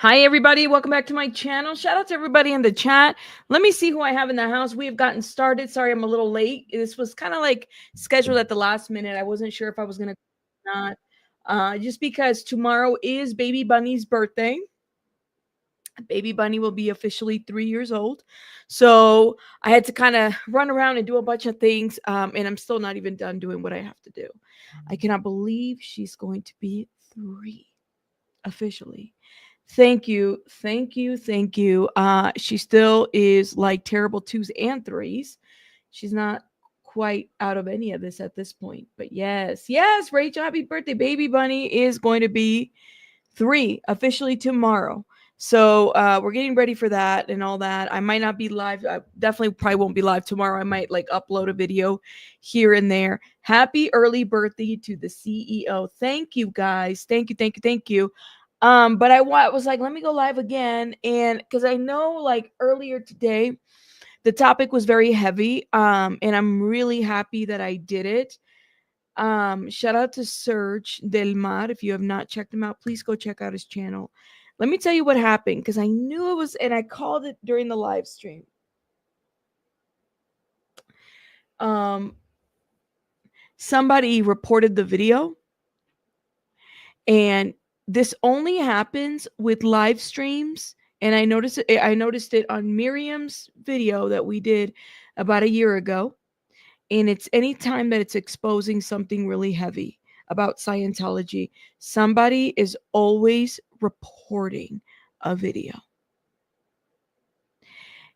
Hi, everybody. Welcome back to my channel. Shout out to everybody in the chat. Let me see who I have in the house. We have gotten started. Sorry, I'm a little late. This was kind of like scheduled at the last minute. I wasn't sure if I was going to not. Just because tomorrow is Baby Bunny's birthday. Baby Bunny will be officially 3 years old. So I had to kind of run around and do a bunch of things. And I'm still not even done doing what I have to do. I cannot believe she's going to be 3 officially. Thank you. Thank you. Thank you. She still is like terrible 2s and 3s. She's not quite out of any of this at this point. But yes, Rachel, happy birthday. Baby Bunny is going to be 3 officially tomorrow. So we're getting ready for that and all that. I might not be live. I definitely probably won't be live tomorrow. I might like upload a video here and there. Happy early birthday to the CEO. Thank you, guys. Thank you, thank you, thank you. But I was like, let me go live again. And because I know like earlier today, the topic was very heavy. And I'm really happy that I did it. Shout out to Serge Del Mar. If you have not checked him out, please go check out his channel. Let me tell you what happened because I knew it was, and I called it during the live stream. Somebody reported the video, and this only happens with live streams. And I noticed it on Miriam's video that we did about a year ago. And it's anytime that it's exposing something really heavy about Scientology, somebody is always reporting a video.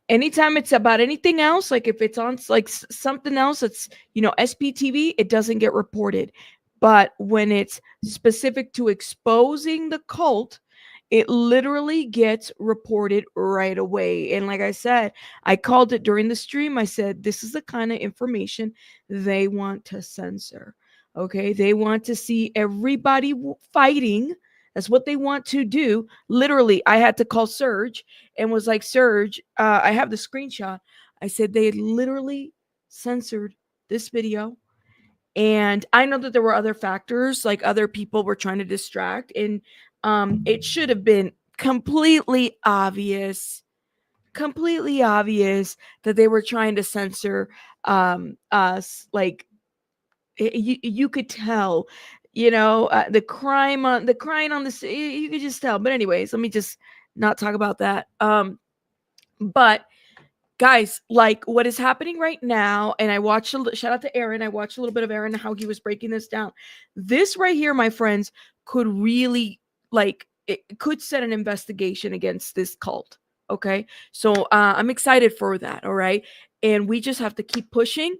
Anytime it's about anything else, like if it's on like something else that's, SPTV, it doesn't get reported. But when it's specific to exposing the cult, it literally gets reported right away. And like I said, I called it during the stream. I said, this is the kind of information they want to censor. Okay. They want to see everybody fighting. That's what they want to do. Literally, I had to call Serge and was like, Serge, I have the screenshot. I said, they literally censored this video. And I know that there were other factors, like other people were trying to distract. And it should have been completely obvious that they were trying to censor us. Like you could tell, the crying on this, you could just tell. But anyways, let me just not talk about that. But guys, like what is happening right now, and I watched shout out to Aaron. I watched a little bit of Aaron, how he was breaking this down. This right here, my friends, could really it could set an investigation against this cult. Okay, so I'm excited for that. All right, and we just have to keep pushing.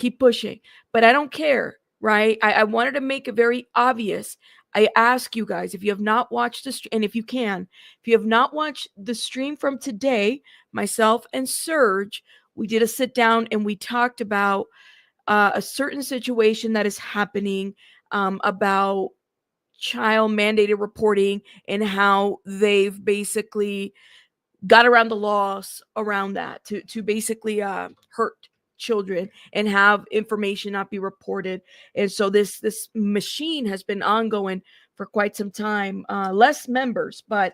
But I don't care, right? I wanted to make it very obvious. I ask you guys, if you have not watched this, and if you have not watched the stream from today, myself and Serge, we did a sit down and we talked about a certain situation that is happening about child mandated reporting and how they've basically got around the laws around that to basically hurt children and have information not be reported. And so this machine has been ongoing for quite some time. Less members, but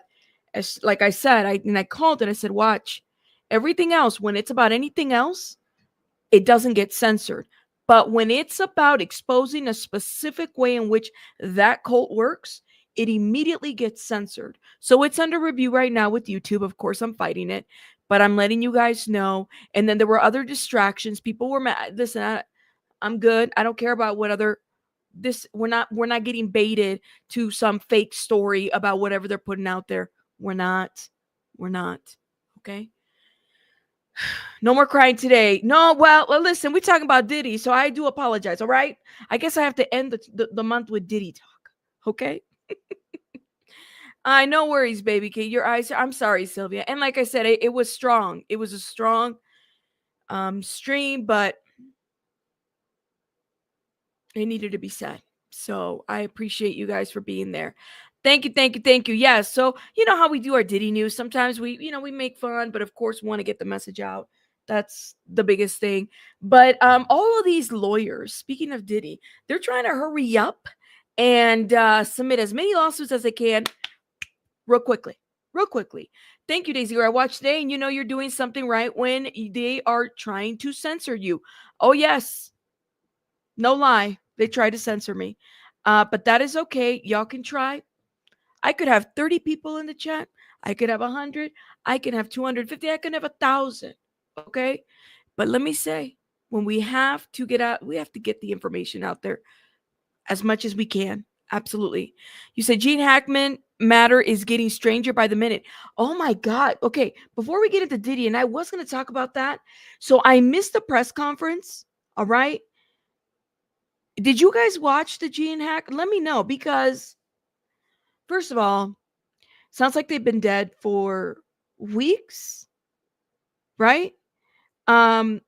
as like I said, I called and I said, watch everything else. When it's about anything else, it doesn't get censored. But when it's about exposing a specific way in which that cult works, it immediately gets censored. So it's under review right now with YouTube. Of course, I'm fighting it, but I'm letting you guys know. And then there were other distractions. People were mad. Listen, I'm good. I don't care about what other we're not getting baited to some fake story about whatever they're putting out there. We're not. Okay. No more crying today. No, well, listen, we're talking about Diddy, so I do apologize. All right. I guess I have to end the month with Diddy talk. Okay. No worries, baby K. Your eyes. I'm sorry, Sylvia. And like I said, it was strong. It was a strong stream, but it needed to be said. So I appreciate you guys for being there. Thank you. Yes. So you know how we do our Diddy news. Sometimes we make fun, but of course want to get the message out. That's the biggest thing. But all of these lawyers, speaking of Diddy, they're trying to hurry up and submit as many lawsuits as they can real quickly. Real quickly. Thank you, Daisy. I watched today, and you know you're doing something right when they are trying to censor you. Oh, yes. No lie. They try to censor me. But that is okay. Y'all can try. I could have 30 people in the chat. I could have 100. I can have 250. I can have 1,000. Okay. But let me say, when we have to get out, we have to get the information out there as much as we can. Absolutely. You said Gene Hackman matter is getting stranger by the minute. Oh my God. Okay. Before we get into Diddy, and I was going to talk about that. So I missed the press conference. All right. Did you guys watch the Gene Hack? Let me know, because first of all, sounds like they've been dead for weeks, right? Um,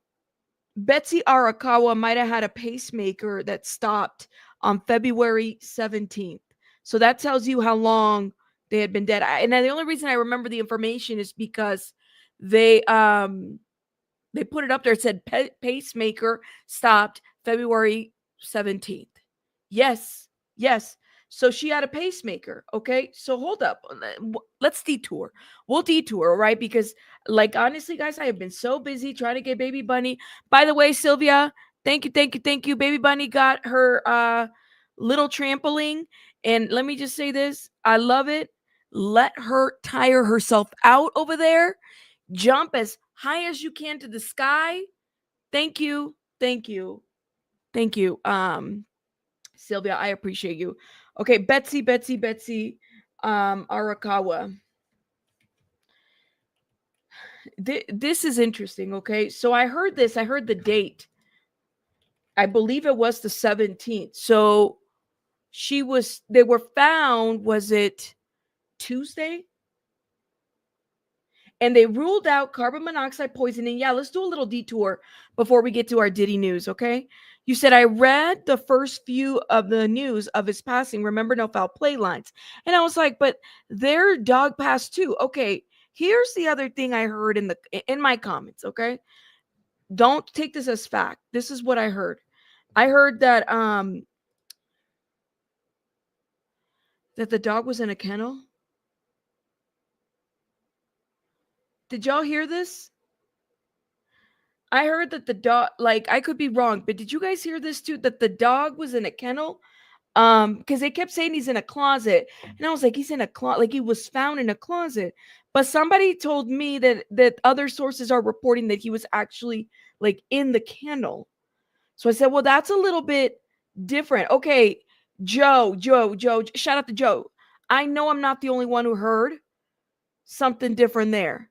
Betsy Arakawa might have had a pacemaker that stopped on February 17th. So that tells you how long they had been dead. And the only reason I remember the information is because they put it up there. It said pacemaker stopped February 17th. Yes, yes. So she had a pacemaker. Okay. So hold up. Let's detour. We'll detour, right? Because, like, honestly, guys, I have been so busy trying to get Baby Bunny. By the way, Sylvia, thank you, thank you, thank you. Baby Bunny got her little trampoline. And let me just say this, I love it. Let her tire herself out over there. Jump as high as you can to the sky. Thank you. Thank you. Thank you. Sylvia, I appreciate you. Okay, Betsy, Arakawa. This is interesting, okay? So I heard this, I heard the date. I believe it was the 17th. So they were found, was it Tuesday? And they ruled out carbon monoxide poisoning. Yeah, let's do a little detour before we get to our Diddy news, okay? You said, I read the first few of the news of his passing. Remember, no foul play lines. And I was like, but their dog passed too. Okay, here's the other thing I heard in my comments, okay? Don't take this as fact. This is what I heard. I heard that that the dog was in a kennel. Did y'all hear this? I heard that the dog, like, I could be wrong, but did you guys hear this too? That the dog was in a kennel? Because they kept saying he's in a closet. And I was like, he's in a closet, like he was found in a closet. But somebody told me that other sources are reporting that he was actually like in the kennel. So I said, well, that's a little bit different. Okay, Joe, shout out to Joe. I know I'm not the only one who heard something different there.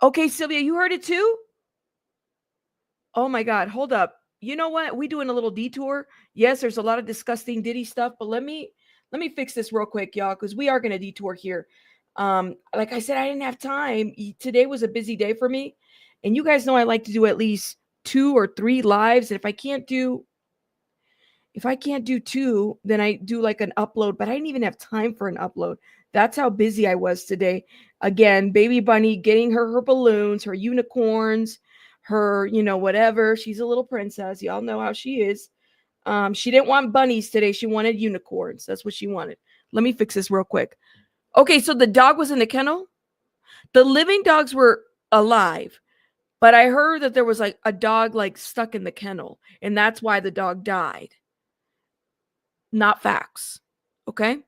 Okay, Sylvia, you heard it too? Oh my God, hold up. You know what? We doing a little detour. Yes, there's a lot of disgusting Diddy stuff, but let me fix this real quick, y'all, because we are gonna detour here. Like I said, I didn't have time. Today was a busy day for me, and you guys know I like to do at least 2 or 3 lives. And if I can't do 2, then I do like an upload, but I didn't even have time for an upload. That's how busy I was today. Again, Baby Bunny getting her balloons, her unicorns, her, whatever. She's a little princess. Y'all know how she is. She didn't want bunnies today. She wanted unicorns. That's what she wanted. Let me fix this real quick. Okay, so the dog was in the kennel. The living dogs were alive, but I heard that there was like a dog like stuck in the kennel, and that's why the dog died. Not facts. Okay?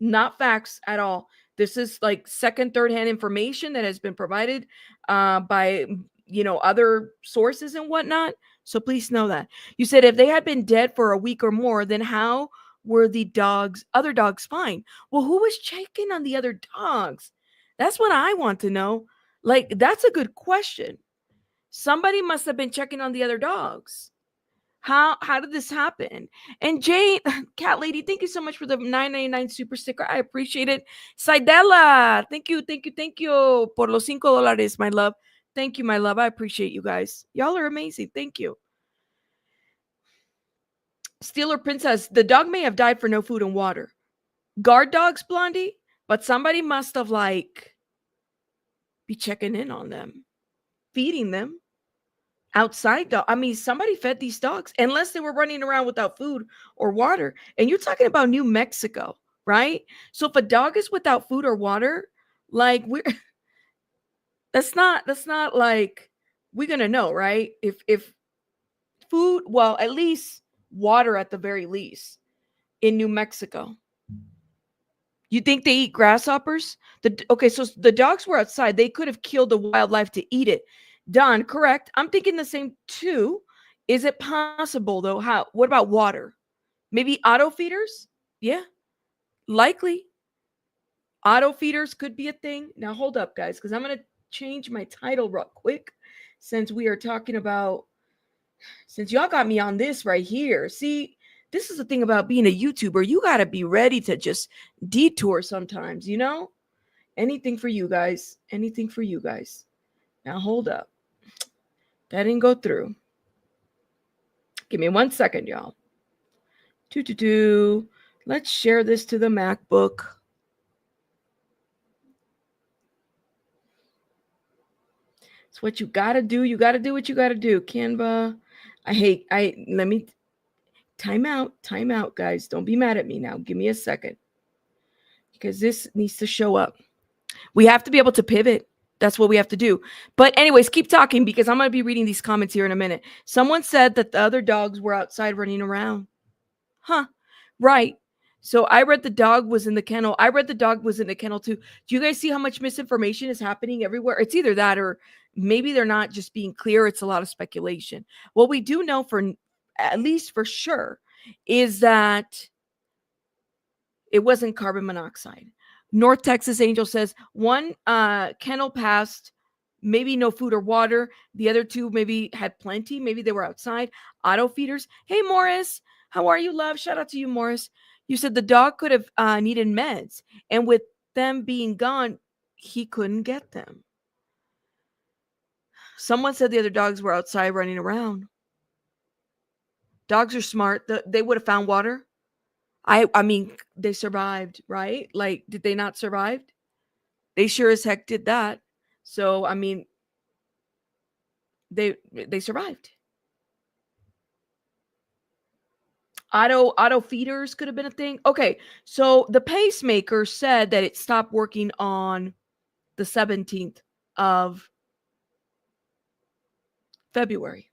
Not facts at all. This is like second, third hand information that has been provided by, other sources and whatnot. So please know that. You said if they had been dead for a week or more, then how were the other dogs fine? Well, who was checking on the other dogs? That's what I want to know. Like, that's a good question. Somebody must have been checking on the other dogs. How did this happen? And Jane, Cat Lady, thank you so much for the $9.99 super sticker. I appreciate it. Saidela, thank you por los $5, my love. Thank you, my love. I appreciate you guys. Y'all are amazing. Thank you. Steeler Princess, the dog may have died for no food and water. Guard dogs, Blondie, but somebody must have be checking in on them, feeding them. Outside dog. I mean, somebody fed these dogs, unless they were running around without food or water. And you're talking about New Mexico. right? So if a dog is without food or water, like we're that's not like we're gonna know, right? If food, well, at least water at the very least in New Mexico. You think they eat grasshoppers? Okay, so the dogs were outside. They could have killed the wildlife to eat it. Don, correct. I'm thinking the same too. Is it possible though? How? What about water? Maybe auto feeders? Yeah, likely. Auto feeders could be a thing. Now hold up, guys, because I'm gonna change my title real quick since we are talking about since y'all got me on this right here. See, this is the thing about being a YouTuber. You got to be ready to just detour sometimes, you know? Anything for you guys. Anything for you guys. Now, hold up. That didn't go through. Give me 1 second, y'all. Let's share this to the MacBook. It's what you got to do. You got to do what you got to do. Canva. Let me time out, guys. Don't be mad at me now. Give me a second. Because this needs to show up. We have to be able to pivot. That's what we have to do. But anyways, keep talking because I'm going to be reading these comments here in a minute. Someone said that the other dogs were outside running around. Huh. Right. So I read the dog was in the kennel. I read the dog was in the kennel too. Do you guys see how much misinformation is happening everywhere? It's either that or maybe they're not just being clear. It's a lot of speculation. What we do know for at least for sure is that it wasn't carbon monoxide. North Texas Angel says one kennel passed, maybe no food or water. The other two maybe had plenty. Maybe they were outside. Auto feeders. Hey, Morris. How are you, love? Shout out to you, Morris. You said the dog could have needed meds. And with them being gone, he couldn't get them. Someone said the other dogs were outside running around. Dogs are smart. They would have found water. I mean, they survived, right? Like, did they not survive? They sure as heck did that. So, I mean, they survived. Auto feeders could have been a thing. Okay, so the pacemaker said that it stopped working on the 17th of February.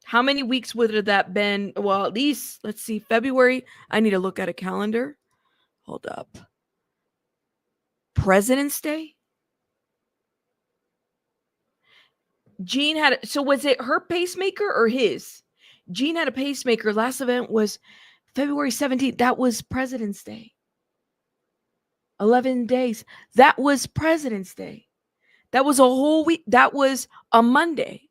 How many weeks would have that been? Well, at least, let's see, February. I need to look at a calendar. Hold up. President's Day? Jean had, so was it her pacemaker or his? Jean had a pacemaker. Last event was February 17th. That was President's Day. 11 days. That was President's Day. That was a whole week. That was a Monday.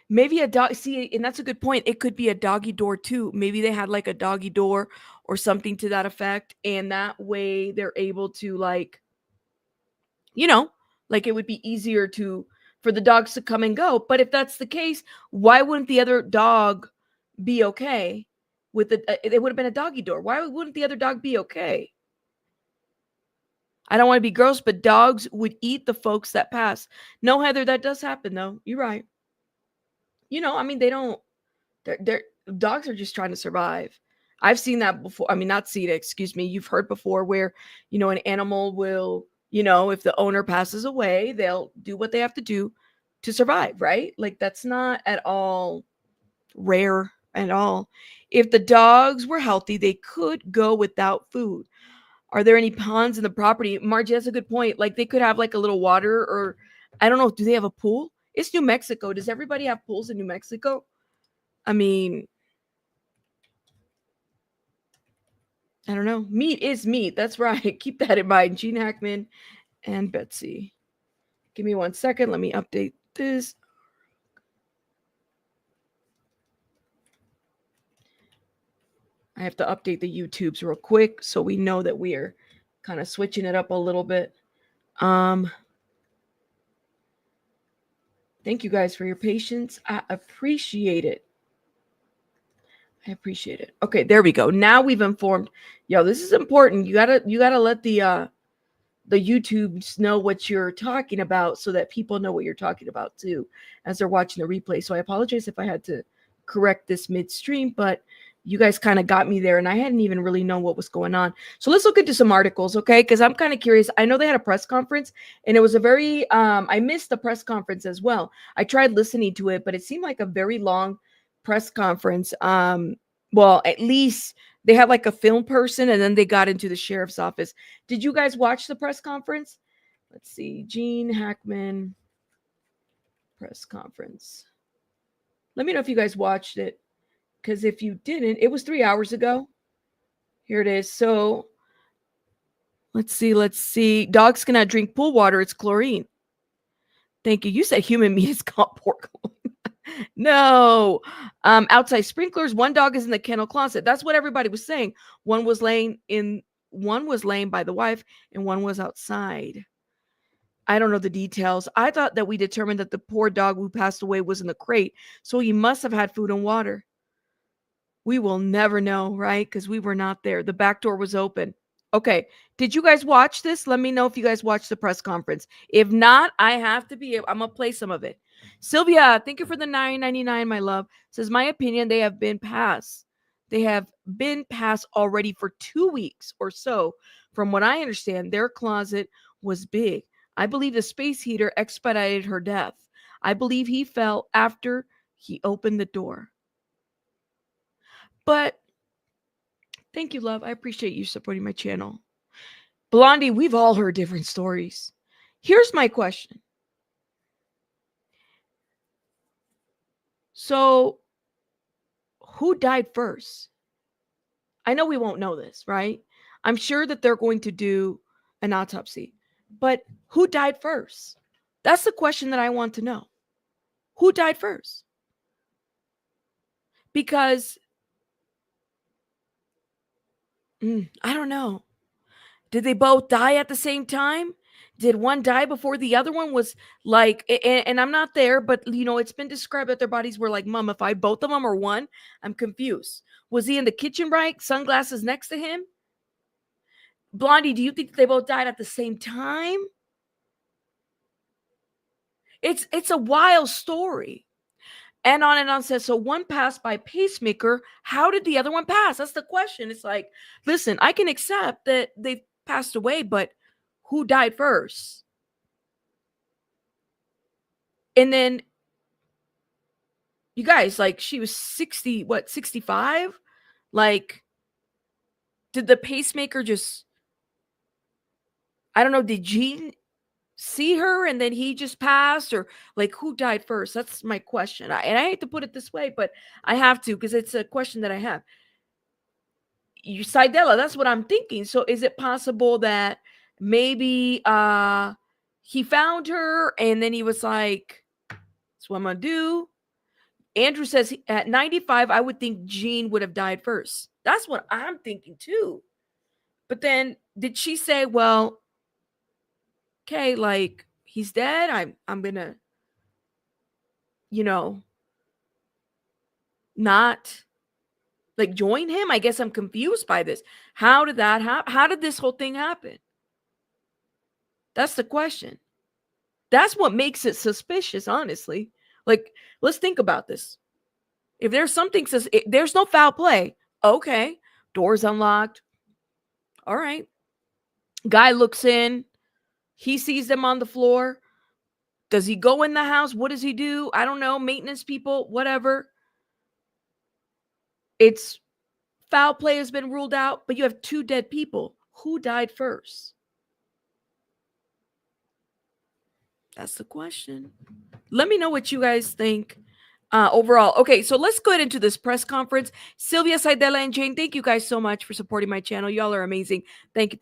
Maybe a dog. See, and that's a good point. It could be a doggy door too. Maybe they had like a doggy door or something to that effect. And that way they're able to, like, you know, like it would be easier for the dogs to come and go. But if that's the case, why wouldn't the other dog be okay with it would have been a doggy door. Why wouldn't the other dog be okay? I don't want to be gross, but dogs would eat the folks that pass. No, Heather, that does happen though. You're right. You know, I mean, they're dogs are just trying to survive. I've seen that before. I mean, not seen it, excuse me. You've heard before where, you know, an animal will, you know, if the owner passes away, they'll do what they have to do to survive, right? Like that's not at all rare at all. If the dogs were healthy, they could go without food. Are there any ponds in the property? Margie, that's a good point. Like they could have like a little water or I don't know. Do they have a pool? It's New Mexico. Does everybody have pools in New Mexico? I mean, I don't know. Meat is meat. That's right. Keep that in mind. Gene Hackman and Betsy. Give me 1 second. Let me update this. I have to update the YouTubes real quick so we know that we are kind of switching it up a little bit. Thank you guys for your patience. I appreciate it. I appreciate it. Okay, there we go. Now we've informed. Yo, this is important. You gotta let the YouTubes know what you're talking about so that people know what you're talking about too as they're watching the replay. So I apologize if I had to correct this midstream, but you guys kind of got me there and I hadn't even really known what was going on. So let's look into some articles, okay? Because I'm kind of curious. I know they had a press conference and it was a very, I missed the press conference as well. I tried listening to it, but it seemed like a very long press conference. Well, at least they had like a film person and then they got into the sheriff's office. Did you guys watch the press conference? Let's see. Gene Hackman press conference. Let me know if you guys watched it. Because if you didn't, it was 3 hours ago. Here it is. So let's see. Dogs cannot drink pool water. It's chlorine. Thank you. You said human meat is called pork. No. Outside sprinklers. One dog is in the kennel closet. That's what everybody was saying. One was laying by the wife and one was outside. I don't know the details. I thought that we determined that the poor dog who passed away was in the crate, so he must have had food and water. We will never know, right? Because we were not there. The back door was open. Okay. Did you guys watch this? Let me know if you guys watched the press conference. If not, I'm going to play some of it. Sylvia, thank you for the $9.99, my love. Says, my opinion, they have been passed. They have been passed already for 2 weeks or so. From what I understand, their closet was big. I believe the space heater expedited her death. I believe he fell after he opened the door. But thank you, love. I appreciate you supporting my channel. Blondie, we've all heard different stories. Here's my question. So, who died first? I know we won't know this, right? I'm sure that they're going to do an autopsy. But who died first? That's the question that I want to know. Who died first? Because I don't know. Did they both die at the same time? Did one die before the other one was like, and I'm not there, but you know, it's been described that their bodies were like mummified. Both of them or one? I'm confused. Was he in the kitchen, right? Sunglasses next to him? Blondie, do you think they both died at the same time? It's a wild story. And on says, so one passed by pacemaker. How did the other one pass? That's the question. It's like, listen, I can accept that they passed away, but who died first? And then you guys, like, she was 65? Like, did the pacemaker just, I don't know, did Gene see her and then he just passed, or like who died first? That's my question. And I hate to put it this way, but I have to because it's a question that I have. You Sidella, that's what I'm thinking. So is it possible that maybe he found her and then he was like, that's what I'm gonna do? Andrew says at 95, I would think Gene would have died first. That's what I'm thinking too. But then did she say, well, okay, like he's dead. I'm gonna, you know, not like join him. I guess I'm confused by this. How did that happen? How did this whole thing happen? That's the question. That's what makes it suspicious, honestly. Like, let's think about this. If there's something says there's no foul play, okay, door's unlocked. All right. Guy looks in, he sees them on the floor. Does he go in the house? What does he do? I don't know. Maintenance people, whatever. It's foul play has been ruled out, but you have 2 dead people. Who died first? That's the question. Let me know what you guys think overall. Okay, so let's go into this press conference. Sylvia, Sidella, and Jane, thank you guys so much for supporting my channel. Y'all are amazing. Thank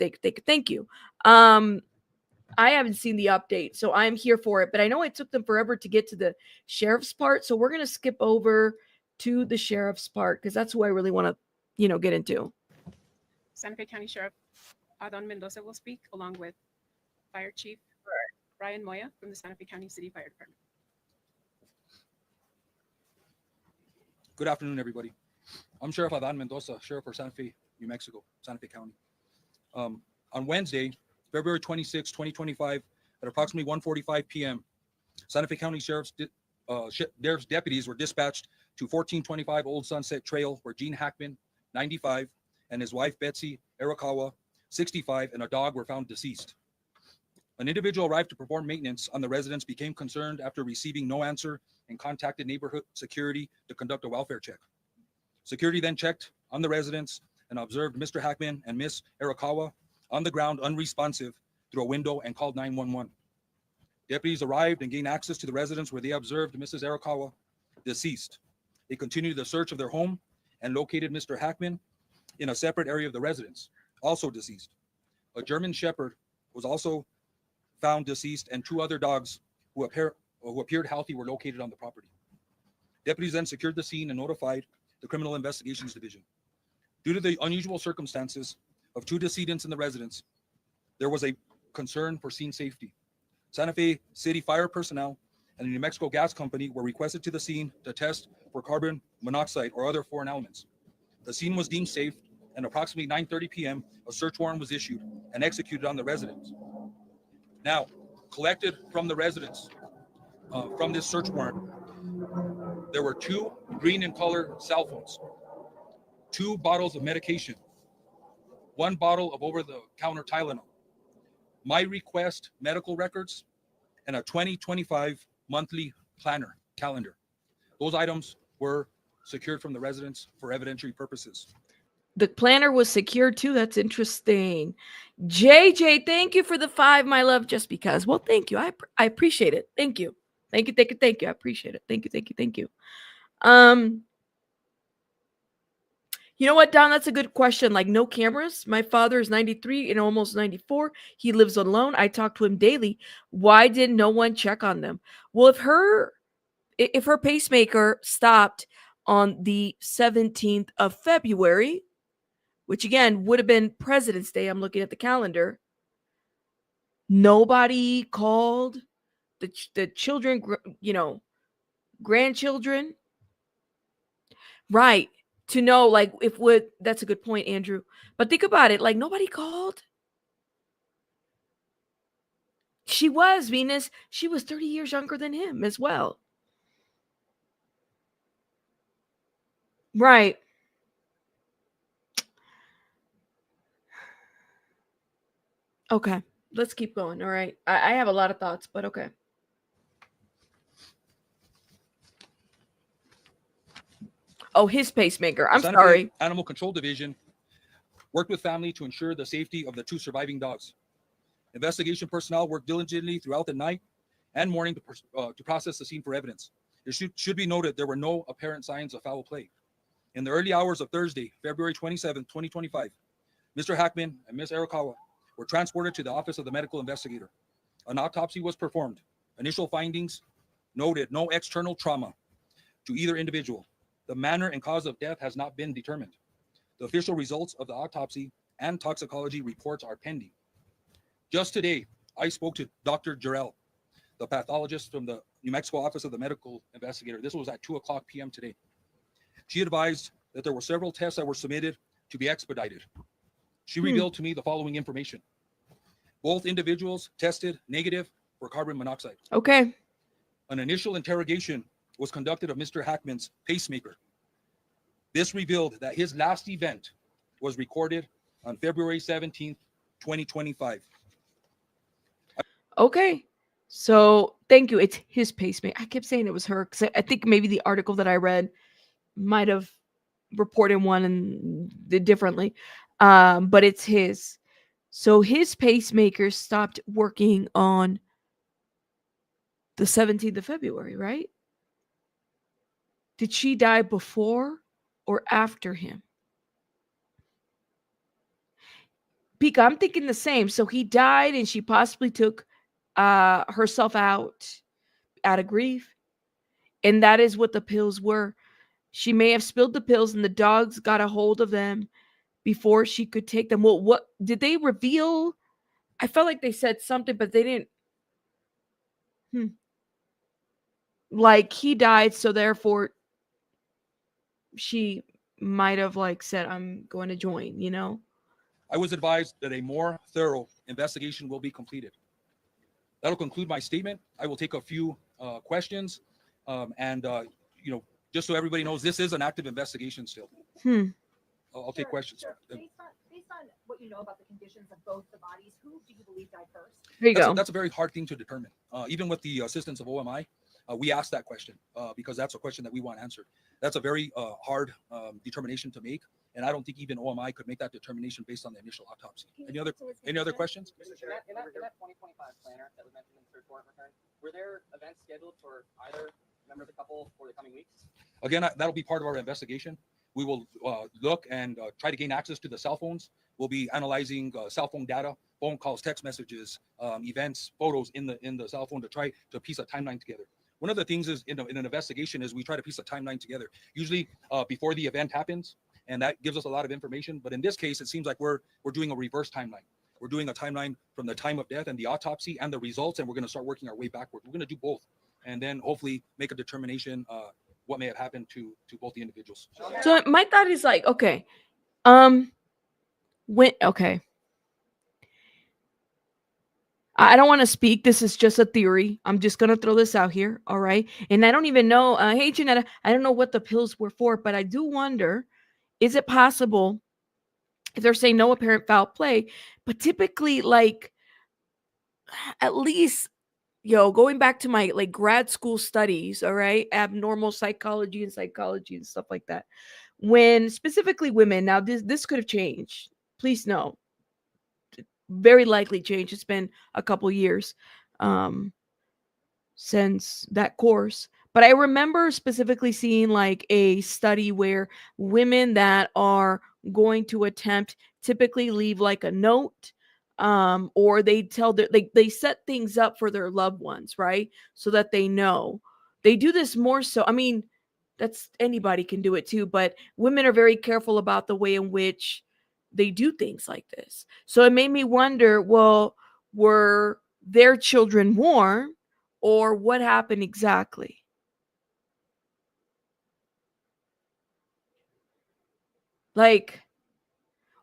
you. I haven't seen the update, so I'm here for it. But I know it took them forever to get to the sheriff's part, so we're going to skip over to the sheriff's part because that's who I really want to, get into. Santa Fe County Sheriff Adon Mendoza will speak, along with Fire Chief Brian Moya from the Santa Fe County City Fire Department. Good afternoon, everybody. I'm Sheriff Adon Mendoza, Sheriff for Santa Fe, New Mexico, Santa Fe County. On Wednesday, February 26, 2025, at approximately 1:45 p.m., Santa Fe County Sheriff's deputies were dispatched to 1425 Old Sunset Trail, where Gene Hackman, 95, and his wife Betsy Arakawa, 65, and a dog were found deceased. An individual arrived to perform maintenance on the residence, became concerned after receiving no answer, and contacted neighborhood security to conduct a welfare check. Security then checked on the residence and observed Mr. Hackman and Miss Arakawa on the ground unresponsive through a window and called 911. Deputies arrived and gained access to the residence, where they observed Mrs. Arakawa deceased. They continued the search of their home and located Mr. Hackman in a separate area of the residence, also deceased. A German Shepherd was also found deceased, and 2 other dogs who appeared healthy were located on the property. Deputies then secured the scene and notified the Criminal Investigations Division. Due to the unusual circumstances of 2 decedents in the residence, there was a concern for scene safety. Santa Fe City Fire personnel and the New Mexico Gas Company were requested to the scene to test for carbon monoxide or other foreign elements. The scene was deemed safe, and approximately 9:30 p.m., a search warrant was issued and executed on the residence. Now, collected from the residence, from this search warrant, there were 2 green in color cell phones, 2 bottles of medication, 1 bottle of over-the-counter Tylenol, My Request medical records, and a 2025 monthly planner calendar. Those items were secured from the residence for evidentiary purposes. The planner was secured too. That's interesting. JJ, thank you for the 5, my love. Just because. Well, thank you. I appreciate it. Thank you. Thank you. Thank you. Thank you. I appreciate it. Thank you. Thank you. Thank you. You know what, Don? That's a good question. Like, no cameras. My father is 93 and almost 94. He lives alone. I talk to him daily. Why did no one check on them? Well, if her pacemaker stopped on the 17th of February, which again would have been President's Day, I'm looking at the calendar, nobody called the children, grandchildren, right, to know, like, that's a good point, Andrew. But think about it, like, nobody called. She was, Venus, she was 30 years younger than him as well. Right. Okay, let's keep going. All right. I have a lot of thoughts, but okay. Oh, his pacemaker. I'm Santa Fe sorry. Animal Control Division worked with family to ensure the safety of the 2 surviving dogs. Investigation personnel worked diligently throughout the night and morning to process the scene for evidence. It should be noted there were no apparent signs of foul play. In the early hours of Thursday, February 27, 2025, Mr. Hackman and Ms. Arakawa were transported to the office of the medical investigator. An autopsy was performed. Initial findings noted no external trauma to either individual. The manner and cause of death has not been determined. The official results of the autopsy and toxicology reports are pending. Just today, I spoke to Dr. Jarrell, the pathologist from the New Mexico Office of the Medical Investigator. This was at 2:00 p.m. today. She advised that there were several tests that were submitted to be expedited. She revealed to me the following information. Both individuals tested negative for carbon monoxide. Okay. An initial interrogation was conducted of Mr. Hackman's pacemaker. This revealed that his last event was recorded on February 17th, 2025. Okay. So thank you. It's his pacemaker. I kept saying it was her because I think maybe the article that I read might have reported one and did differently. But it's his. So his pacemaker stopped working on the 17th of February, right? Did she die before or after him? Pika, I'm thinking the same. So he died and she possibly took herself out of grief. And that is what the pills were. She may have spilled the pills and the dogs got a hold of them before she could take them. Well, what did they reveal? I felt like they said something, but they didn't. Like, he died, so therefore she might have like said, I'm going to join, you know? I was advised that a more thorough investigation will be completed. That'll conclude my statement. I will take a few questions and just so everybody knows, this is an active investigation still. I'll take questions. Based on what you know about the conditions of both the bodies, who do you believe died first? There you go. That's a very hard thing to determine. Even with the assistance of OMI, we asked that question because that's a question that we want answered. That's a very hard determination to make, and I don't think even OMI could make that determination based on the initial autopsy. Any other questions? Mr. Chair, in that 2025 planner that was mentioned in the third warrant return, were there events scheduled for either member of the couple for the coming weeks? Again, that'll be part of our investigation. We will look and try to gain access to the cell phones. We'll be analyzing cell phone data, phone calls, text messages, events, photos in the cell phone to try to piece a timeline together. One of the things is in an investigation is we try to piece a timeline together, usually before the event happens, and that gives us a lot of information. But in this case, it seems like we're doing a reverse timeline. We're doing a timeline from the time of death and the autopsy and the results, and we're going to start working our way backward. We're going to do both, and then hopefully make a determination what may have happened to both the individuals. So my thought is like, okay, okay. I don't want to speak. This is just a theory. I'm just going to throw this out here. All right. And I don't even know. Hey, Janetta, I don't know what the pills were for, but I do wonder, is it possible if they're saying no apparent foul play, but typically like at least, going back to my like grad school studies, all right, abnormal psychology and stuff like that. When specifically women, now this could have changed. Please know. Very likely changed. It's been a couple years since that course. But I remember specifically seeing like a study where women that are going to attempt typically leave like a note, or they tell they set things up for their loved ones, right? So that they know. They do this more so. I mean, that's anybody can do it too, but women are very careful about the way in which they do things like this. So it made me wonder, well, were their children warned, or what happened exactly? Like,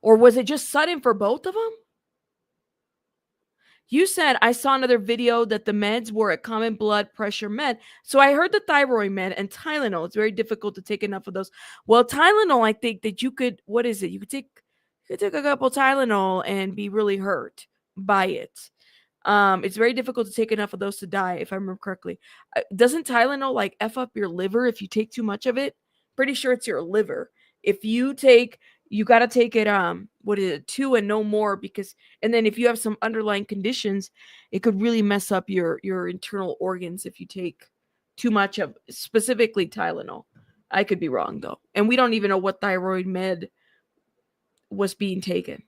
or was it just sudden for both of them? You said I saw another video that the meds were a common blood pressure med. So I heard the thyroid med and Tylenol. It's very difficult to take enough of those. Well, Tylenol, I think that you could, what is it? You could take a couple Tylenol and be really hurt by it. It's very difficult to take enough of those to die, if I remember correctly. Doesn't Tylenol like F up your liver if you take too much of it? Pretty sure it's your liver. If you take, you got to take it, 2 and no more, because, and then if you have some underlying conditions, it could really mess up your internal organs if you take too much of specifically Tylenol. I could be wrong though. And we don't even know what thyroid med was being taken.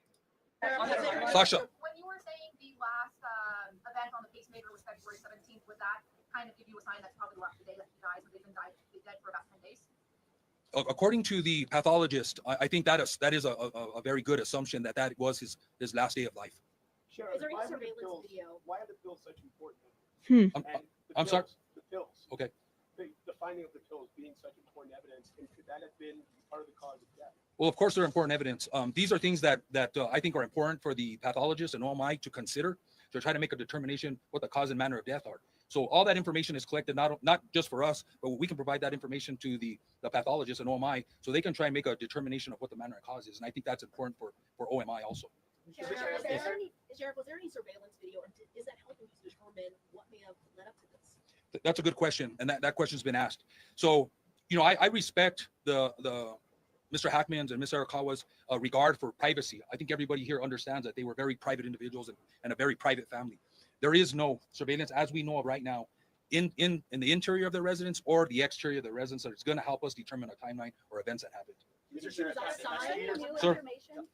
Sasha. When you were saying the last event on the pacemaker was February 17th, would that kind of give you a sign that's probably the last day that he died, so they've been dead for about 10 days? According to the pathologist, I think that is a very good assumption that was his last day of life. Sure. Is there any surveillance video? Why are the pills such important? I'm sorry? The pills. Okay. The finding of the pills being such important evidence, and could that have been part of the cause of death? Well, of course, they're important evidence. These are things that I think are important for the pathologist and OMI to consider to try to make a determination what the cause and manner of death are. So all that information is collected, not just for us, but we can provide that information to the pathologist and OMI so they can try and make a determination of what the manner of cause is. And I think that's important for OMI also. Sheriff, was there any surveillance video, or is that helping you determine what may have led up to this? That's a good question, and that question's been asked. So, I respect the Mr. Hackman's and Ms. Arakawa's regard for privacy. I think everybody here understands that they were very private individuals and a very private family. There is no surveillance as we know of right now in the interior of the residence or the exterior of the residence that is going to help us determine a timeline or events that happened. Mr. Sheriff, Sir?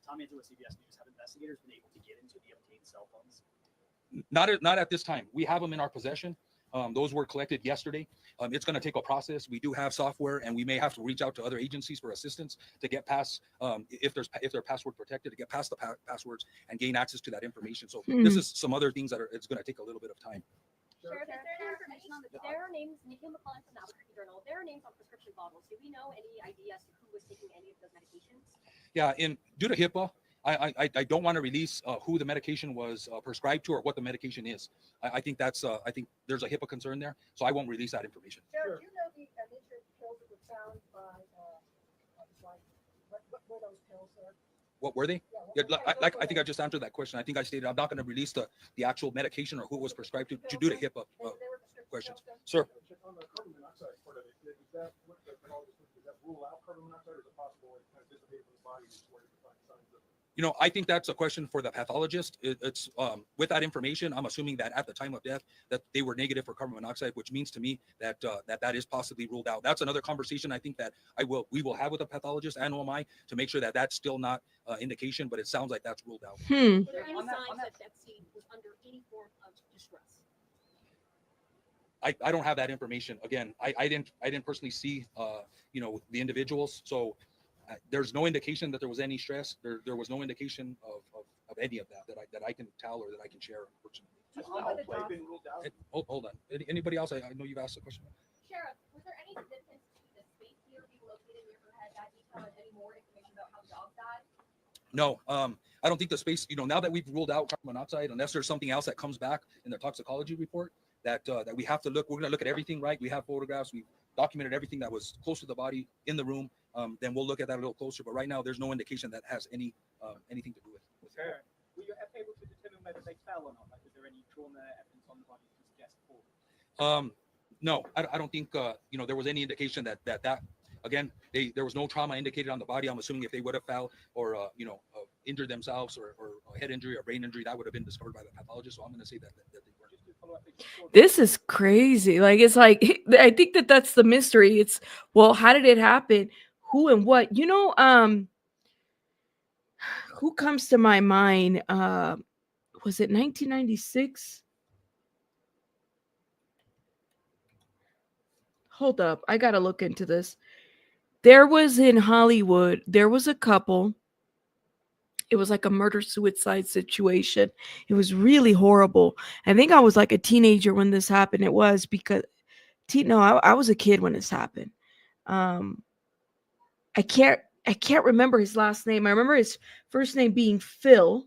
Tommy with CBS News, have investigators been able to get into the obtained cell phones? Not at this time. We have them in our possession. Those were collected yesterday. It's going to take a process. We do have software, and we may have to reach out to other agencies for assistance to get past, if they're password protected, to get past the passwords and gain access to that information. So this is some other things that it's going to take a little bit of time. Sheriff, is there information on there are names, Nikhil McClellan from the Albuquerque Journal, there are names on prescription bottles. Do we know any idea as to who was taking any of those medications? Yeah, due to HIPAA, I don't want to release who the medication was prescribed to or what the medication is. I think there's a HIPAA concern there, so I won't release that information. Sheriff, do you know the nature of the pills that were found were those pills, sir? What were they? Yeah, what Yeah, kind of like drugs were I think they? I just answered that question. I think I stated I'm not going to release the actual medication or who it was prescribed to due to HIPAA They were prescription questions. pills, Sir, On the carbon monoxide part of it, is that what the pathologist does that rule out carbon monoxide, or is it possible it kind of dissipates from the body before you find signs of? I think that's a question for the pathologist. It's with that information, I'm assuming that at the time of death that they were negative for carbon monoxide, which means to me that that is possibly ruled out. That's another conversation I think that we will have with a pathologist and OMI to make sure that that's still not indication, but it sounds like that's ruled out. Hmm. Were there any On that- signs that Betsy was under any form of distress? I don't have that information. Again, I didn't personally see the individuals, so there's no indication that there was any stress. There was no indication of any of that I can tell or that I can share, unfortunately. Has Along foul with the play doc- been ruled out? Hold on. Anybody else? I know you've asked a question. Sheriff, was there any significance to the space here being located near her head, that detail, and any more information about how the dog died? No, I don't think the space, now that we've ruled out carbon monoxide, unless there's something else that comes back in the toxicology report that we have to look, we're going to look at everything, right? We have photographs, we've documented everything that was close to the body in the room. Then we'll look at that a little closer. But right now, there's no indication that has anything to do with it. Sure. Were you able to determine whether they fell or not? Like, was there any trauma evidence on the body to suggest fall? No, I don't think there was any indication that again there was no trauma indicated on the body. I'm assuming if they would have fell or injured themselves or a head injury or brain injury, that would have been discovered by the pathologist. So I'm going to say that they weren't. Just to follow up, they saw This is crazy. Like, it's like, I think that's the mystery. It's, well, how did it happen? Who and what? Who comes to my mind? Was it 1996? Hold up. I got to look into this. There was in Hollywood, there was a couple. It was like a murder suicide situation. It was really horrible. I think I was like a teenager when this happened. It was because I was a kid when this happened. I can't remember his last name. I remember his first name being Phil.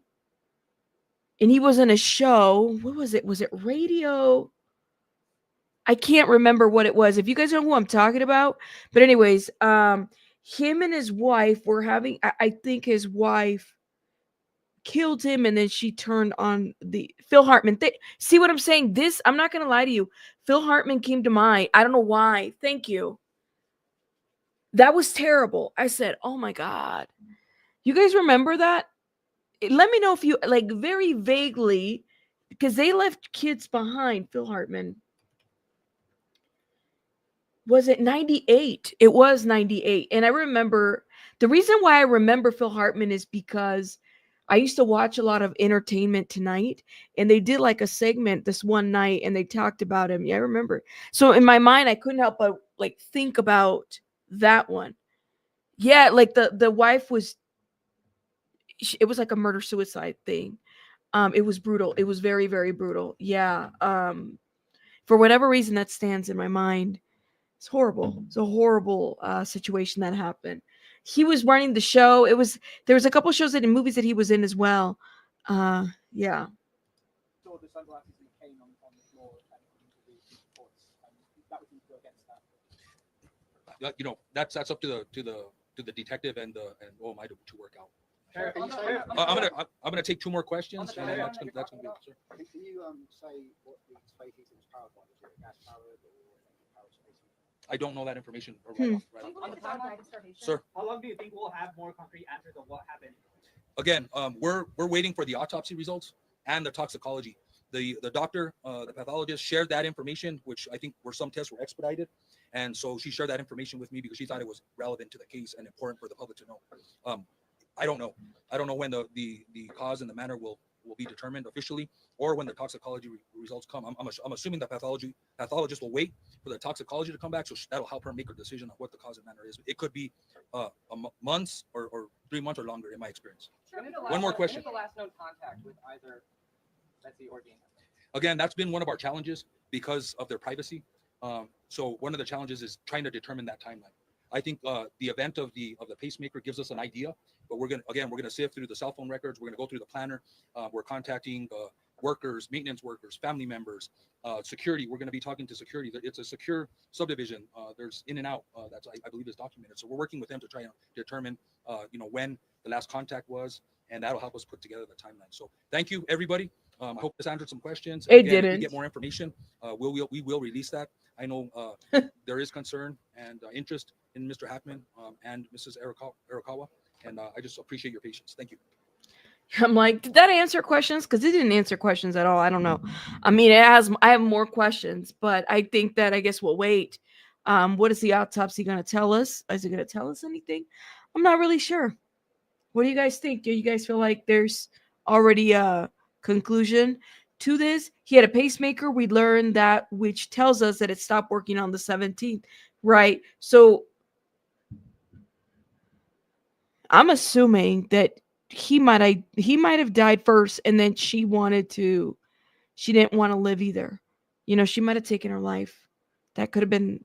And he was in a show. What was it? Was it radio? I can't remember what it was. If you guys know who I'm talking about. But anyways, him and his wife were having, I think his wife killed him, and then she turned on the Phil Hartman. See what I'm saying? I'm not going to lie to you. Phil Hartman came to mind. I don't know why. Thank you. That was terrible. I said, oh my God. You guys remember that? Let me know if you, like, very vaguely, because they left kids behind, Phil Hartman. Was it 98? It was 98. And I remember, the reason why I remember Phil Hartman is because I used to watch a lot of Entertainment Tonight, and they did like a segment this one night, and they talked about him. Yeah, I remember. So in my mind, I couldn't help but like think about that one. Yeah, like the wife was, it was like a murder suicide thing. It was brutal. It was very, very brutal. Yeah. For whatever reason, that stands in my mind. It's horrible. It's a horrible situation that happened. He was running the show. There was a couple shows and movies that he was in as well. Yeah. saw the sunglasses and the cane on the floor and the reports, and that would go against that. That's up to the detective and OMI to work out. Sheriff, Can you on say- the- I'm gonna take two more questions, On and the then telephone that's that gonna you're be it, sir. Can you say what the space heater was powered by? Was it gas powered or electric powered space heater? I don't know that information right Hmm. off. Right Do you off. On believe the the dog timeline? died of starvation? Sir, How long do you think we'll have more concrete answers on what happened? again, we're waiting for the autopsy results and the toxicology. The doctor, the pathologist shared that information, which I think some tests were expedited. And so she shared that information with me because she thought it was relevant to the case and important for the public to know. I don't know. I don't know when the cause and the manner will be determined officially, or when the toxicology results come. I'm assuming the pathologist will wait for the toxicology to come back, so that'll help her make her decision on what the cause and manner is. It could be months or 3 months or longer, in my experience. When is the One last more known- question. When is the last known contact with either Betsy or Dean? Again, that's been one of our challenges because of their privacy. So one of the challenges is trying to determine that timeline. I think the event of the pacemaker gives us an idea, but we're gonna sift through the cell phone records. We're gonna go through the planner. We're contacting workers, maintenance workers, family members, security. We're going to be talking to security. It's a secure subdivision. There's in and out. That's I believe is documented. So we're working with them to try and determine, when the last contact was, and that'll help us put together the timeline. So thank you, everybody. I hope this answered some questions. It Again, if we didn't. get more information, we will release that. I know there is concern and interest in Mr. Hackman and Mrs. Arakawa, and I just appreciate your patience. Thank you. I'm like, did that answer questions? Because it didn't answer questions at all. I don't know. I mean, I have more questions, but I think that I guess we'll wait. What is the autopsy going to tell us? Is it going to tell us anything? I'm not really sure. What do you guys think? Do you guys feel like there's already a conclusion to this? He had a pacemaker. We learned that, which tells us that it stopped working on the 17th, right? So I'm assuming that he might have died first, and then she didn't want to live either. She might have taken her life. That could have been.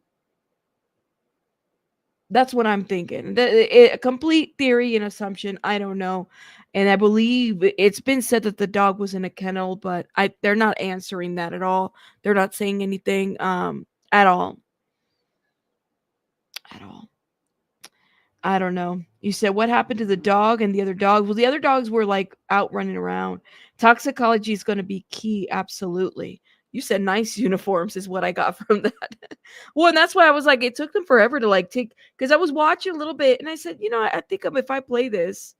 That's what I'm thinking. A complete theory and assumption. I don't know. And I believe it's been said that the dog was in a kennel, but they're not answering that at all. They're not saying anything at all. At all. I don't know. You said what happened to the dog and the other dog? Well, the other dogs were like out running around. Toxicology is going to be key. Absolutely. You said nice uniforms is what I got from that. Well, and that's why I was like, it took them forever to like take, because I was watching a little bit and I said, I think if I play this,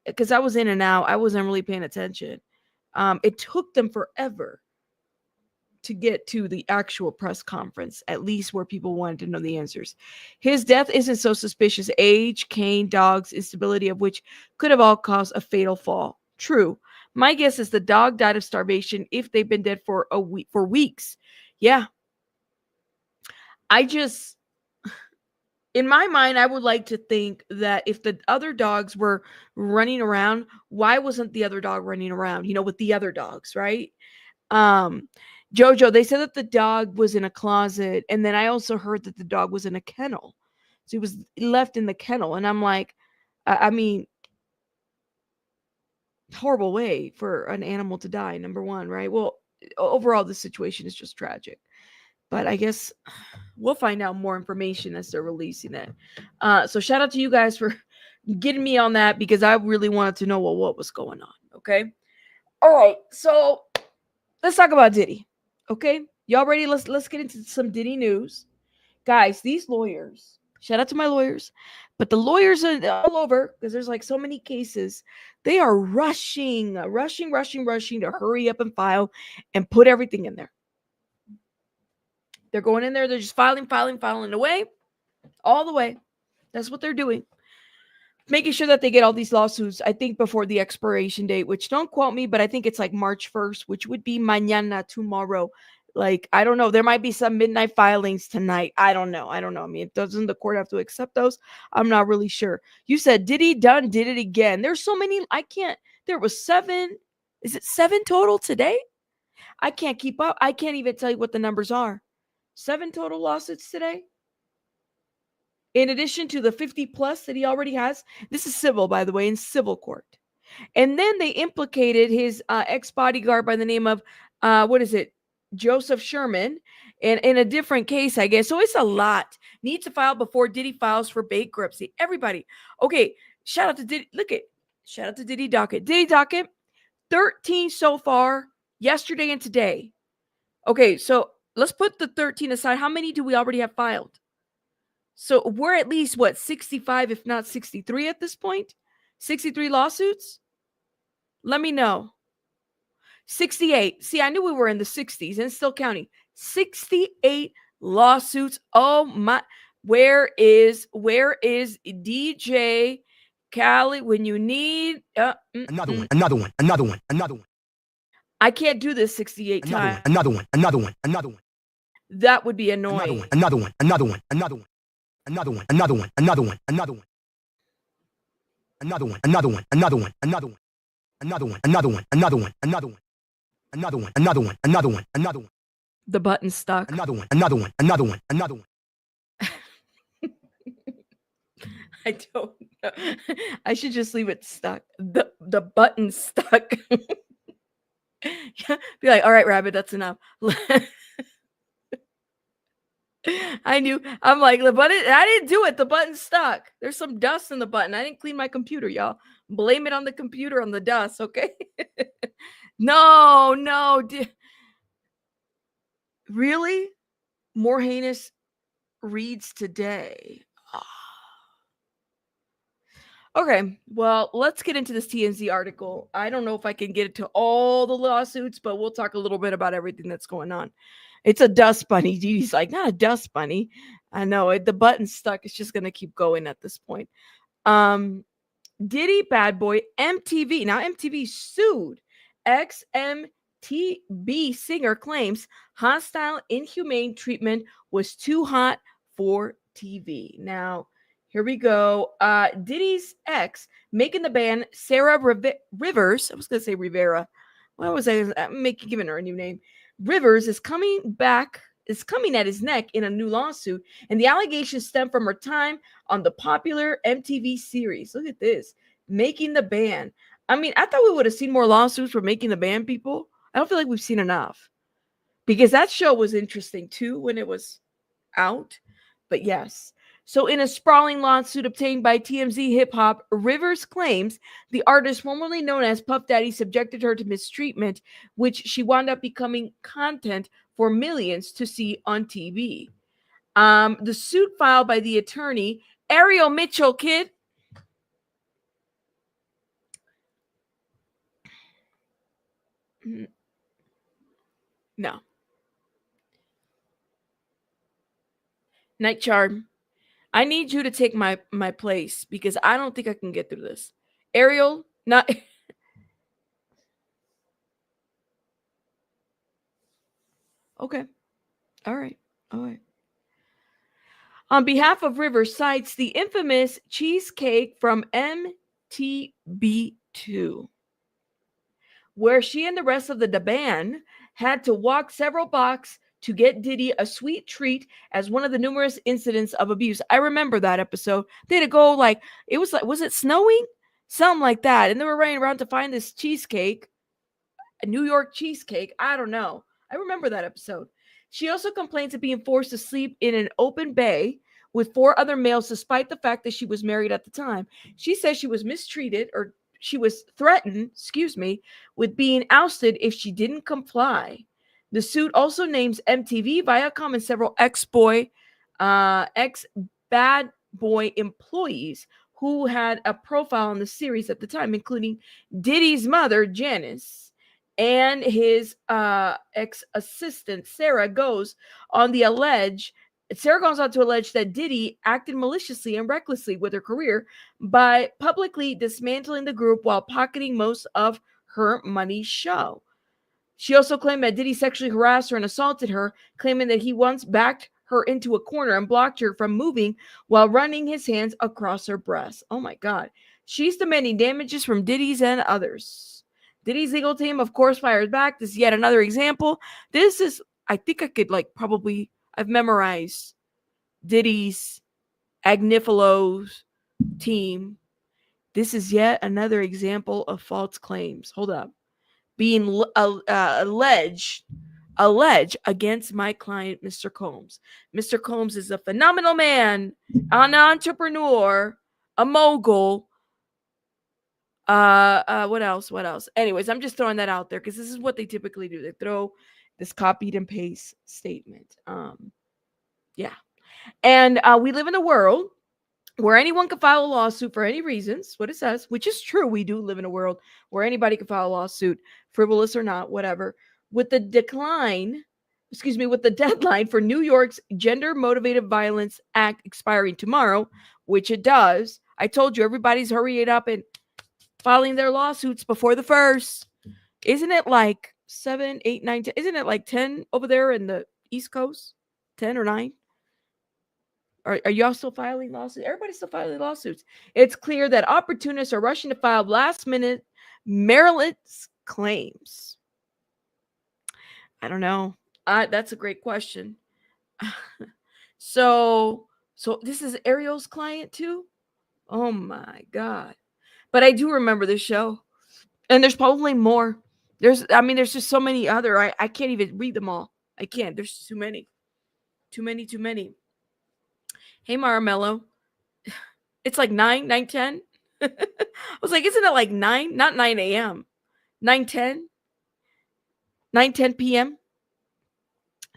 because I was in and out, I wasn't really paying attention. It took them forever to get to the actual press conference, at least where people wanted to know the answers. His death isn't so suspicious. Age, cane, dogs, instability of which could have all caused a fatal fall. True. My guess is the dog died of starvation if they've been dead for weeks. Yeah. In my mind, I would like to think that if the other dogs were running around, why wasn't the other dog running around, with the other dogs, right? Jojo, they said that the dog was in a closet, and then I also heard that the dog was in a kennel. So he was left in the kennel, and I'm like, I mean, horrible way for an animal to die, number one, right? Well, overall, the situation is just tragic. But I guess we'll find out more information as they're releasing it. So shout out to you guys for getting me on that, because I really wanted to know what was going on, okay? All right, so let's talk about Diddy. Okay, y'all ready? Let's get into some Diddy news, guys. These lawyers, shout out to my lawyers, but the lawyers are all over because there's like so many cases. They are rushing to hurry up and file and put everything in there. They're going in there. They're just filing away, all the way. That's what they're doing. Making sure that they get all these lawsuits, I think, before the expiration date, which don't quote me, but I think it's like March 1st, which would be mañana, tomorrow. Like, I don't know. There might be some midnight filings tonight. I don't know. I mean, doesn't the court have to accept those? I'm not really sure. You said, did it again? There's so many. There was 7. Is it 7 total today? I can't keep up. I can't even tell you what the numbers are. 7 total lawsuits today? In addition to the 50 plus that he already has. This is civil, by the way, in civil court. And then they implicated his ex-bodyguard by the name of, Joseph Sherman, in a different case, I guess. So it's a lot. Need to file before Diddy files for bankruptcy. Everybody. Okay, shout out to Diddy. Shout out to Diddy Docket. Diddy Docket, 13 so far, yesterday and today. Okay, so let's put the 13 aside. How many do we already have filed? So we're at least, 65, if not 63 at this point? 63 lawsuits? Let me know. 68. See, I knew we were in the 60s and still counting. 68 lawsuits. Oh my. Where is DJ Khaled when you need... Another one. I can't do this 68 times. Another one. That would be annoying. Another one. The button stuck. Another one. I don't know. I should just leave it stuck. The button stuck. Be like, all right, Rabbit, that's enough. I knew. I'm like, the button, I didn't do it. The button's stuck. There's some dust in the button. I didn't clean my computer, y'all. Blame it on the computer, on the dust, okay? No. Really? More heinous reads today. Okay, well, let's get into this TMZ article. I don't know if I can get into all the lawsuits, but we'll talk a little bit about everything that's going on. It's a dust bunny. Didi's like, not a dust bunny. I know it. The button's stuck. It's just gonna keep going at this point. Diddy Bad Boy MTV. Now MTV sued ex-MTB singer claims hostile, inhumane treatment was too hot for TV. Now, here we go. Diddy's ex making the band Sarah Rivers. I was gonna say Rivera. What was I giving her a new name? Rivers is coming at his neck in a new lawsuit, and the allegations stem from her time on the popular MTV series. Look at this, Making the Band. I mean, I thought we would have seen more lawsuits for Making the Band people. I don't feel like we've seen enough, because that show was interesting too when it was out. But yes. So in a sprawling lawsuit obtained by TMZ Hip Hop, Rivers claims the artist formerly known as Puff Daddy subjected her to mistreatment, which she wound up becoming content for millions to see on TV. The suit filed by the attorney Ariel Mitchell, kid. No. Night Charm. I need you to take my place, because I don't think I can get through this. Ariel, not. Okay. All right. On behalf of Rivers, cites the infamous cheesecake from MTB2, where she and the rest of the band had to walk several blocks to get Diddy a sweet treat as one of the numerous incidents of abuse. I remember that episode. They had to go was it snowing? Something like that. And they were running around to find this cheesecake, a New York cheesecake. I don't know. I remember that episode. She also complains of being forced to sleep in an open bay with 4 other males, despite the fact that she was married at the time. She says she was mistreated, or she was threatened, with being ousted if she didn't comply. The suit also names MTV, Viacom, and several ex-Bad Boy employees who had a profile on the series at the time, including Diddy's mother, Janice, and his ex-assistant, Sarah goes on to allege that Diddy acted maliciously and recklessly with her career by publicly dismantling the group while pocketing most of her money show. She also claimed that Diddy sexually harassed her and assaulted her, claiming that he once backed her into a corner and blocked her from moving while running his hands across her breasts. Oh my God. She's demanding damages from Diddy's and others. Diddy's legal team, of course, fires back. This is yet another example. I think I could I've memorized Diddy's Agnifalo's team. This is yet another example of false claims. Hold up. Being alleged against my client, Mr. Combs. Mr. Combs is a phenomenal man, an entrepreneur, a mogul. What else? Anyways, I'm just throwing that out there because this is what they typically do. They throw this copied and paste statement. Yeah. And we live in a world where anyone can file a lawsuit for any reasons, what it says, which is true. We do live in a world where anybody can file a lawsuit, frivolous or not, whatever. With the deadline for New York's Gender Motivated Violence Act expiring tomorrow, which it does. I told you, everybody's hurrying up and filing their lawsuits before the 1st. Isn't it like 7, 8, 9, 10? Isn't it like 10 over there in the East Coast? 10 or 9? Are y'all still filing lawsuits? Everybody's still filing lawsuits. It's clear that opportunists are rushing to file last-minute meritless claims. I don't know. That's a great question. So this is Ariel's client too? Oh my God. But I do remember this show. And there's probably more. There's just so many other. I can't even read them all. I can't. There's too many. Too many, too many. Hey, Maramello. It's like 9:10. I was like, isn't it like 9? Not 9 a.m. 9:10. 9:10 p.m.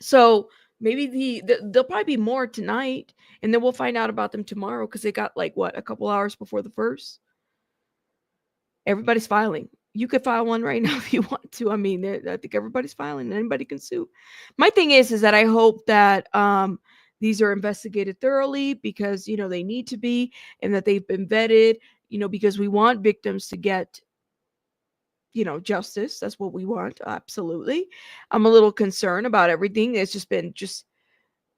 So maybe there'll probably be more tonight, and then we'll find out about them tomorrow because they got like what, a couple hours before the first. Everybody's filing. You could file one right now if you want to. I mean, I think everybody's filing. Anybody can sue. My thing is that I hope that these are investigated thoroughly because, you know, they need to be, and that they've been vetted, you know, because we want victims to get, you know, justice. That's what we want. Absolutely. I'm a little concerned about everything. It's just been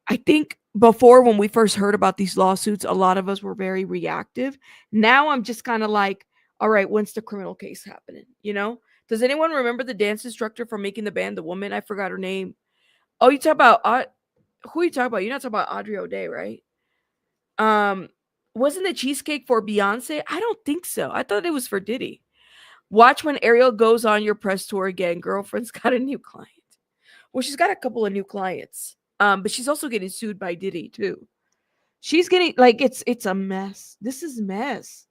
I think before, when we first heard about these lawsuits, a lot of us were very reactive. Now I'm just kind of like, all right, when's the criminal case happening? You know, does anyone remember the dance instructor from Making the Band, the woman? I forgot her name. Oh, you talk about who are you talking about? You're not talking about Audrey O'Day, right? Wasn't the cheesecake for Beyonce? I don't think so. I thought it was for Diddy. Watch when Ariel goes on your press tour again. Girlfriend's got a new client. Well, she's got a couple of new clients. But she's also getting sued by Diddy too. She's getting like it's a mess. This is mess.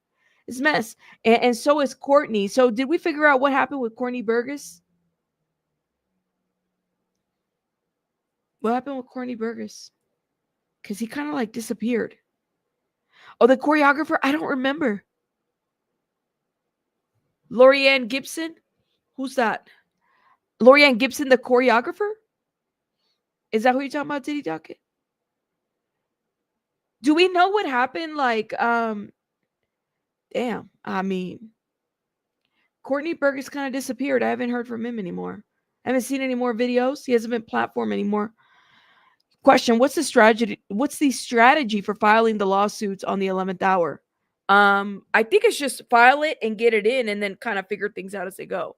It's mess. And so is Courtney. So did we figure out what happened with Courtney Burgess? What happened with Courtney Burgess? Because he kind of like disappeared. Oh, the choreographer? I don't remember. Lorianne Gibson? Who's that? Lorianne Gibson, the choreographer? Is that who you're talking about, Diddy Docket? Do we know what happened? Like, damn. I mean, Courtney Burgess kind of disappeared. I haven't heard from him anymore. I haven't seen any more videos. He hasn't been platformed anymore. Question: What's the strategy? What's the strategy for filing the lawsuits on the 11th hour? I think it's just file it and get it in, and then kind of figure things out as they go.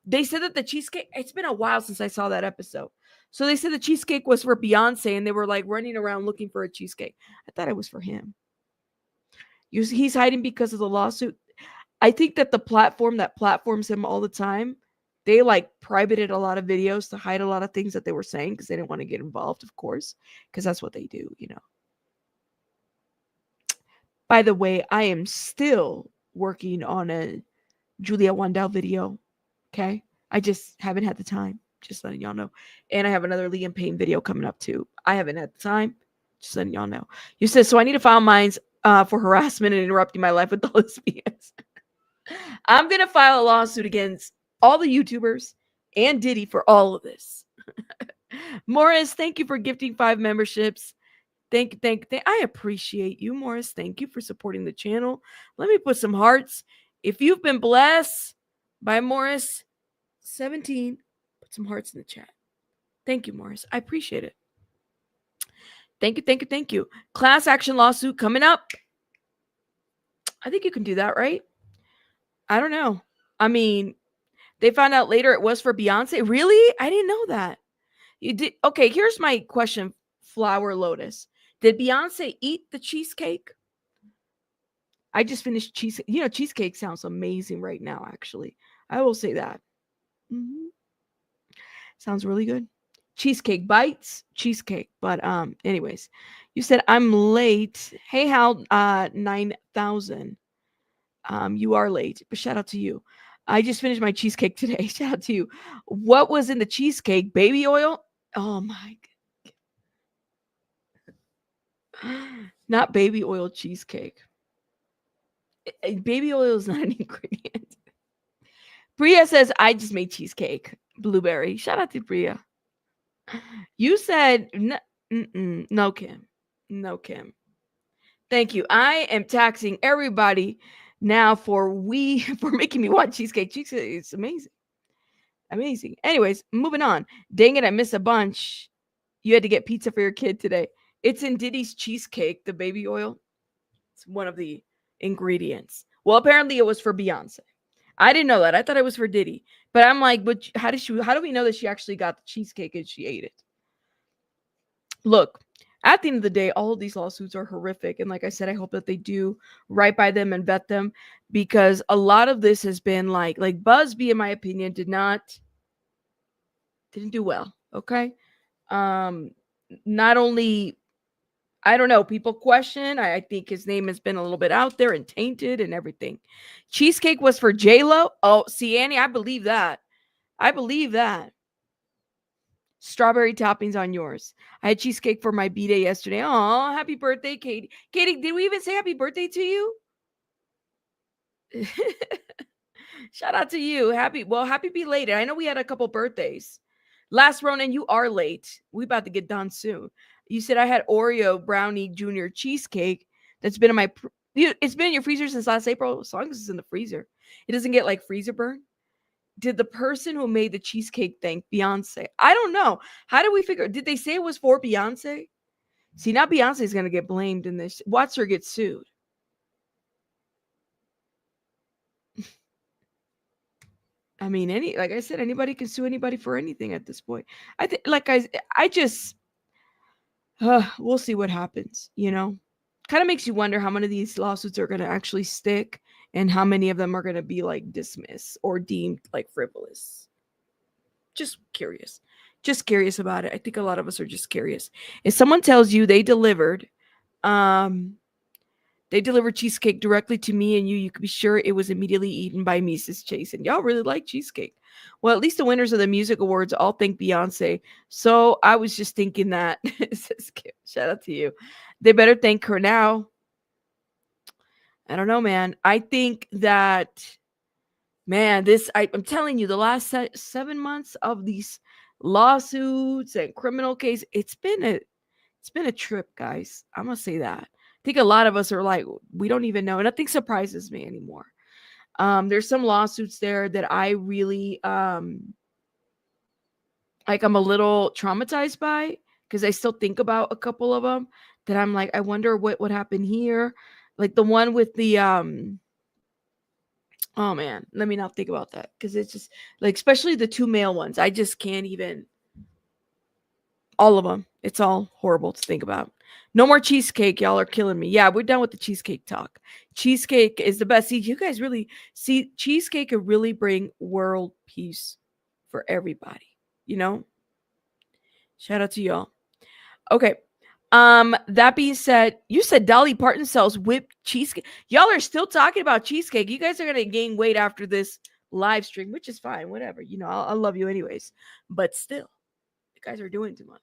They said that the cheesecake. It's been a while since I saw that episode. So they said the cheesecake was for Beyonce, and they were like running around looking for a cheesecake. I thought it was for him. He's hiding because of the lawsuit. I think that the platform that platforms him all the time, they like privated a lot of videos to hide a lot of things that they were saying because they didn't want to get involved, of course, because that's what they do, you know. By the way, I am still working on a Julia Wandel video. Okay. I just haven't had the time. Just letting y'all know. And I have another Liam Payne video coming up too. I haven't had the time. Just letting y'all know. You said, so I need to file mines for harassment and interrupting my life with the lesbians. I'm going to file a lawsuit against all the YouTubers and Diddy for all of this. Morris, thank you for gifting 5 memberships. Thank. I appreciate you, Morris. Thank you for supporting the channel. Let me put some hearts. If you've been blessed by Morris 17, put some hearts in the chat. Thank you, Morris. I appreciate it. Thank you. Class action lawsuit coming up. I think you can do that, right? I don't know. I mean, they found out later it was for Beyonce. Really? I didn't know that. You did. Okay, here's my question, Flower Lotus. Did Beyonce eat the cheesecake? I just finished cheesecake. You know, cheesecake sounds amazing right now, actually. I will say that. Sounds really good. Cheesecake bites, cheesecake. But anyways, you said I'm late. Hey, Hal, 9,000. You are late, but shout out to you. I just finished my cheesecake today. Shout out to you. What was in the cheesecake? Baby oil? Oh my God. Not baby oil cheesecake. Baby oil is not an ingredient. Bria says, I just made cheesecake. Blueberry. Shout out to Bria. You said, no, Kim. No, Kim. Thank you. I am taxing everybody now for making me want cheesecake. Cheesecake is amazing. Amazing. Anyways, moving on. Dang it, I missed a bunch. You had to get pizza for your kid today. It's in Diddy's cheesecake, the baby oil. It's one of the ingredients. Well, apparently it was for Beyonce. I didn't know that. I thought it was for Diddy. But I'm like, but how do we know that she actually got the cheesecake and she ate it? Look, At the end of the day, all of these lawsuits are horrific. And like I said, I hope that they do right by them and vet them, because a lot of this has been like Busby, in my opinion, didn't do well. Okay. Not only, I don't know, people question. I think his name has been a little bit out there and tainted and everything. Cheesecake was for J-Lo. Oh, see, Annie, I believe that. I believe that. Strawberry toppings on yours. I had cheesecake for my B-day yesterday. Oh, happy birthday, Katie. Katie, did we even say happy birthday to you? Shout out to you. Happy belated. I know we had a couple birthdays. Last Ronan, you are late. We about to get done soon. You said I had Oreo brownie junior cheesecake that's been in my it's been in your freezer since last April. As long as it's in the freezer, it doesn't get like freezer burn. Did the person who made the cheesecake thank Beyonce? I don't know. How did we figure? Did they say it was for Beyonce? See, now Beyonce's gonna get blamed in this. Watch her get sued. I mean, like I said, anybody can sue anybody for anything at this point. I think, like I just, we'll see what happens. You know, kind of makes you wonder how many of these lawsuits are going to actually stick, and how many of them are going to be like dismissed or deemed like frivolous. Just curious about it. I think a lot of us are just curious. If someone tells you they delivered cheesecake directly to me and you could be sure it was immediately eaten by Mrs. Chase. And y'all really like cheesecake. Well, at least the winners of the music awards all thank Beyonce. So I was just thinking that. Shout out to you. They better thank her now. I don't know, man. I think that, man, I'm telling you, the last 7 months of these lawsuits and criminal case, it's been a trip, guys. I'm gonna say that. I think a lot of us are like, we don't even know. Nothing surprises me anymore. There's some lawsuits there that I really like, I'm a little traumatized by, because I still think about a couple of them that I'm like, I wonder what would happen here. Like the one with the oh man, let me not think about that, because it's just like, especially the 2 male ones, I just can't even. All of them. It's all horrible to think about. No more cheesecake. Y'all are killing me. Yeah, we're done with the cheesecake talk. Cheesecake is the best. See, you guys really see, cheesecake could really bring world peace for everybody. You know? Shout out to y'all. Okay. That being said, you said Dolly Parton sells whipped cheesecake. Y'all are still talking about cheesecake. You guys are gonna gain weight after this live stream, which is fine. Whatever. You know, I'll love you anyways. But still, you guys are doing too much.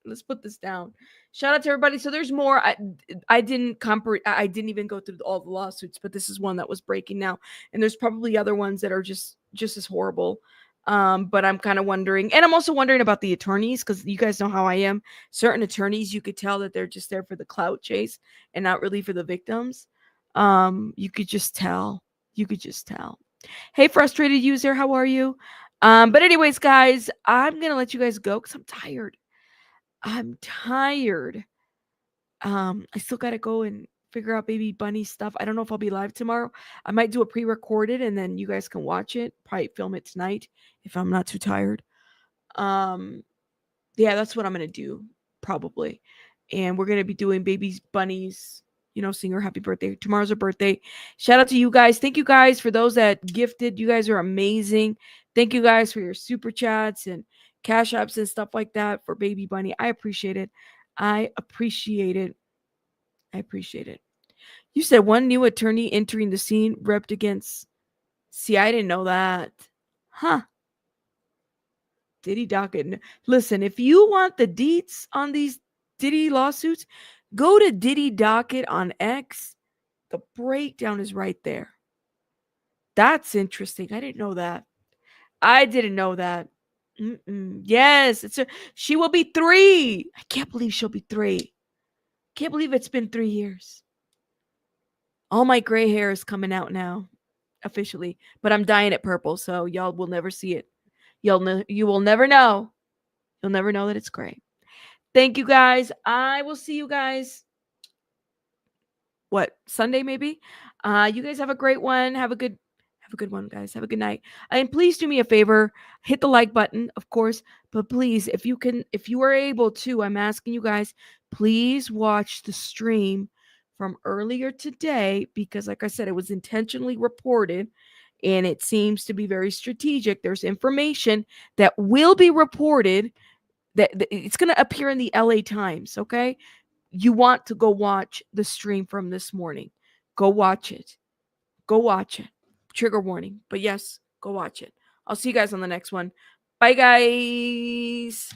Let's put this down. Shout out to everybody. So there's more. I didn't even go through all the lawsuits, but this is one that was breaking now, and there's probably other ones that are just as horrible. But I'm kind of wondering, and I'm also wondering about the attorneys, because you guys know how I am. Certain attorneys, you could tell that they're just there for the clout chase and not really for the victims. You could just tell. Hey, frustrated user, how are you? But anyways, guys, I'm gonna let you guys go because I'm tired. I still gotta go and figure out Baby Bunny stuff. I don't know if I'll be live tomorrow. I might do a pre-recorded and then you guys can watch it. Probably film it tonight if I'm not too tired. Yeah, that's what I'm gonna do, probably. And we're gonna be doing Baby Bunny's, sing her happy birthday. Tomorrow's her birthday. Shout out to you guys. Thank you guys for those that gifted. You guys are amazing. Thank you guys for your super chats and cash apps and stuff like that for Baby Bunny. I appreciate it. I appreciate it. You said one new attorney entering the scene repped against. See, I didn't know that. Huh. Diddy docket. Listen, if you want the deets on these Diddy lawsuits, go to Diddy docket on X. The breakdown is right there. That's interesting. I didn't know that. Yes, she will be 3. I can't believe she'll be 3. Can't believe it's been 3 years. All my gray hair is coming out now, officially, but I'm dyeing it purple, so y'all will never see it. You will never know. You'll never know that it's gray. Thank you guys. I will see you guys. Sunday maybe? You guys have a great one. Have a Have a good one, guys. Have a good night. And please do me a favor, hit the like button, of course, but please, if you are able to, I'm asking you guys, please watch the stream from earlier today, because like I said, it was intentionally reported and it seems to be very strategic. There's information that will be reported that it's going to appear in the LA Times, okay? You want to go watch the stream from this morning. Go watch it. Go watch it. Trigger warning. But yes, go watch it. I'll see you guys on the next one. Bye, guys.